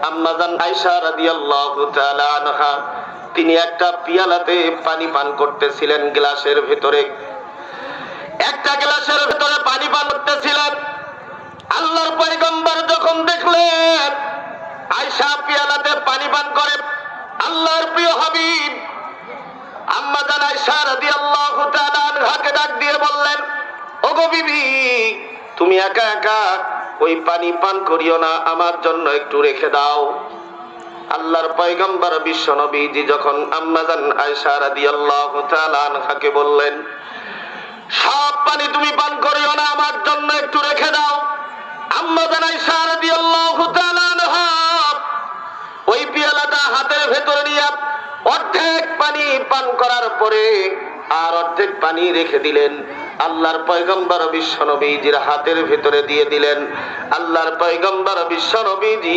আম্মা জান আয়েশা রাদিয়াল্লাহু তাআলা আনহা তিনি একটা পিয়ালাতে পানি পান করতেছিলেন, গ্লাসের ভিতরে একটা গ্লাসের ভিতরে পানি পান করতেছিলেন। আল্লাহর পয়গম্বর যখন দেখলেন আয়েশা পিয়ালাতে পানি পান করে, আল্লাহর প্রিয় হাবিব আম্মা জান আয়েশা রাদিয়াল্লাহু তাআলা আনহাকে ডাক দিয়ে বললেন, ওগো বিবি, তুমি একা একা ওই পানি পান করিও না, আমার জন্য একটু রেখে দাও। আল্লাহর পয়গম্বর বিশ্ব নবীজি যখন আম্মা জান আয়েশা রাদিয়াল্লাহু তাআলা আনহাকে বললেন, সব পানি তুমি পান করিও না, আমার জন্য একটু রেখে দাও, আম্মা জান আয়েশা রাদিয়াল্লাহু তাআলা আনহা ওই পিয়ালাটা হাতের ভেতরে নিয়ে অর্ধেক পানি পান করার পরে আর অর্ধেক পানি রেখে দিলেন। আল্লাহর পয়গম্বর বিশ্ব নবীজির হাতের ভেতরে দিয়ে দিলেন। আল্লাহর পয়গম্বর বিশ্ব নবীজি